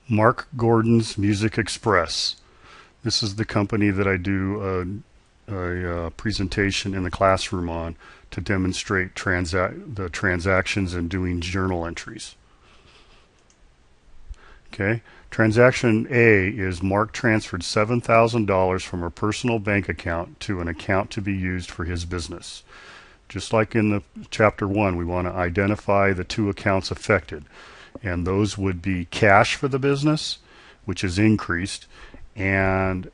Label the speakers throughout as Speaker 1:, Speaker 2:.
Speaker 1: Mark Gordon's Music Express. This is the company that I do a presentation in the classroom on to demonstrate the transactions and doing journal entries. Okay, transaction A is Mark transferred $7,000 from a personal bank account to an account to be used for his business. Just like in the chapter 1, we want to identify the two accounts affected, and those would be cash for the business, which is increased, and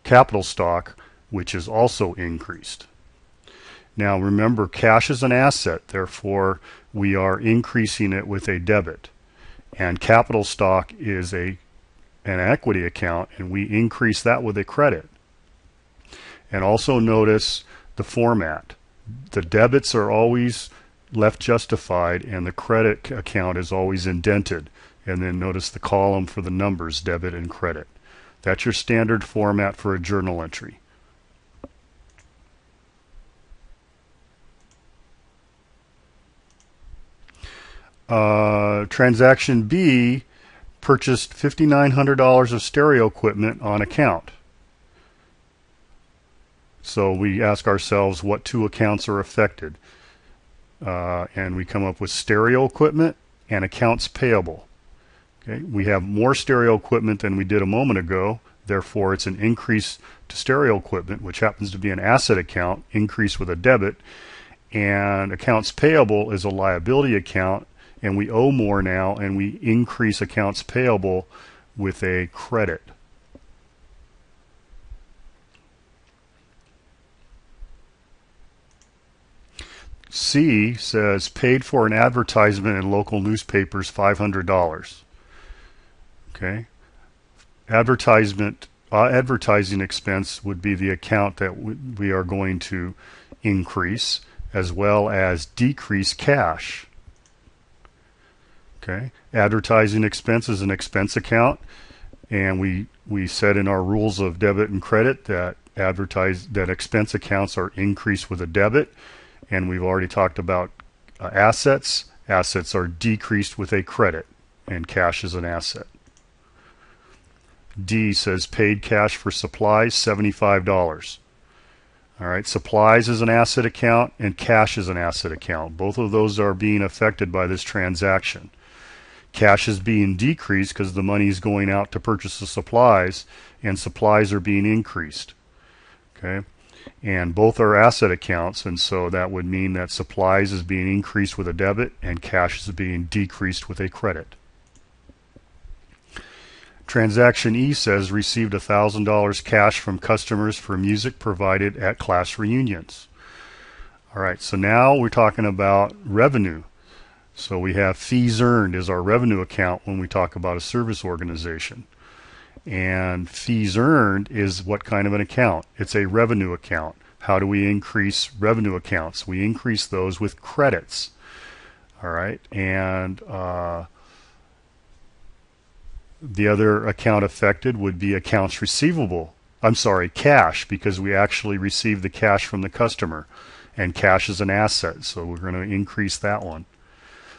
Speaker 1: capital stock, which is also increased. Now remember, cash is an asset, therefore we are increasing it with a debit, and capital stock is an equity account, and we increase that with a credit. And also notice the format. The debits are always left justified and the credit account is always indented, and then notice the column for the numbers, debit and credit. That's your standard format for a journal entry. Transaction B purchased $5,900 of stereo equipment on account. So we ask ourselves what two accounts are affected, and we come up with stereo equipment and accounts payable. Okay, we have more stereo equipment than we did a moment ago, therefore it's an increase to stereo equipment, which happens to be an asset account, increase with a debit, and accounts payable is a liability account, and we owe more now, and we increase accounts payable with a credit. C says paid for an advertisement in local newspapers, $500. Okay, advertising expense would be the account that we are going to increase, as well as decrease cash. Okay, advertising expense is an expense account, and we said in our rules of debit and credit that expense accounts are increased with a debit, and we've already talked about assets. Assets are decreased with a credit, and cash is an asset. D says paid cash for supplies, $75. All right, supplies is an asset account and cash is an asset account. Both of those are being affected by this transaction. Cash is being decreased because the money is going out to purchase the supplies, and supplies are being increased. Okay, and both are asset accounts, and so that would mean that supplies is being increased with a debit and cash is being decreased with a credit. Transaction E says received $1,000 cash from customers for music provided at class reunions. All right, so now we're talking about revenue. So we have fees earned as our revenue account when we talk about a service organization. And fees earned is what kind of an account? It's a revenue account. How do we increase revenue accounts? We increase those with credits. All right, and the other account affected would be accounts receivable. I'm sorry, cash, because we actually receive the cash from the customer, and cash is an asset, so we're going to increase that one.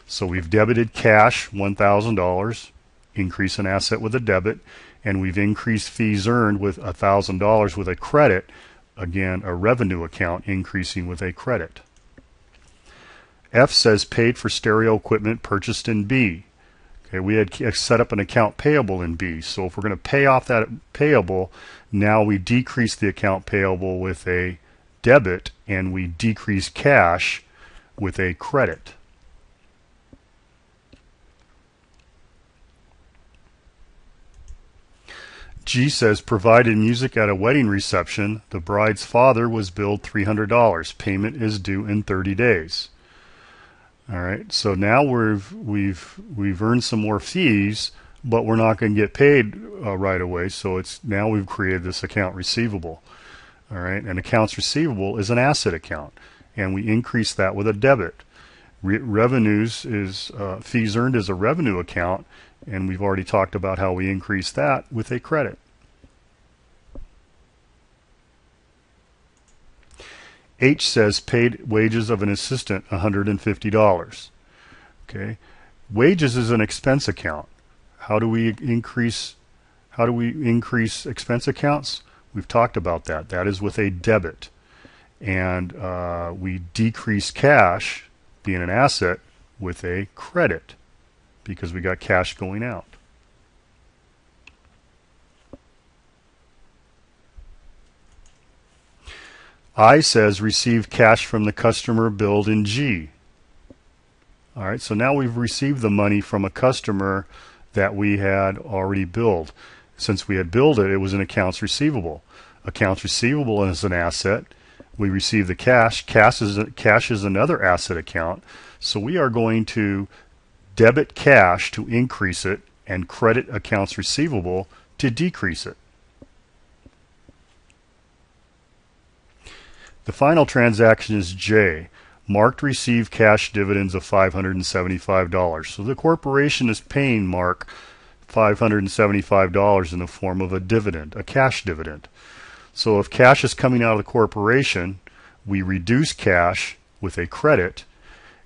Speaker 1: So we've debited cash, $1,000, increase an asset with a debit, and we've increased fees earned with $1,000 with a credit, again a revenue account increasing with a credit. F says paid for stereo equipment purchased in B. Okay, we had set up an account payable in B, so if we're going to pay off that payable, now we decrease the account payable with a debit, and we decrease cash with a credit. G says provided music at a wedding reception. The bride's father was billed $300. Payment is due in 30 days. All right, so now we've earned some more fees, but we're not going to get paid right away. So it's now we've created this account receivable. All right, and accounts receivable is an asset account, and we increase that with a debit. Revenues is fees earned is a revenue account, and we've already talked about how we increase that with a credit. H says paid wages of an assistant, $150. Okay, Wages is an expense account. How do we increase expense accounts? We've talked about that. That is with a debit. And we decrease cash, being an asset, with a credit because we got cash going out. I says receive cash from the customer billed in G. All right, so now we've received the money from a customer that we had already billed. Since we had billed it, it was an accounts receivable. Accounts receivable is an asset. We receive the cash. Cash is another asset account. So we are going to debit cash to increase it and credit accounts receivable to decrease it. The final transaction is J. Mark received cash dividends of $575. So the corporation is paying Mark $575 in the form of a dividend, a cash dividend. So if cash is coming out of the corporation, we reduce cash with a credit,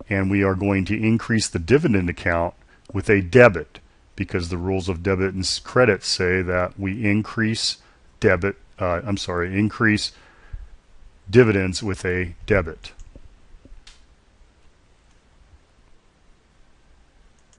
Speaker 1: and we are going to increase the dividend account with a debit, because the rules of debit and credit say that we increase increase dividends with a debit.